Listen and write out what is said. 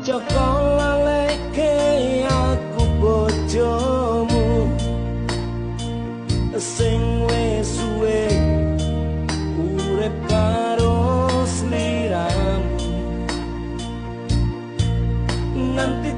Joko laleke aku bojomu sing wis suwe urip karo sliramu nganti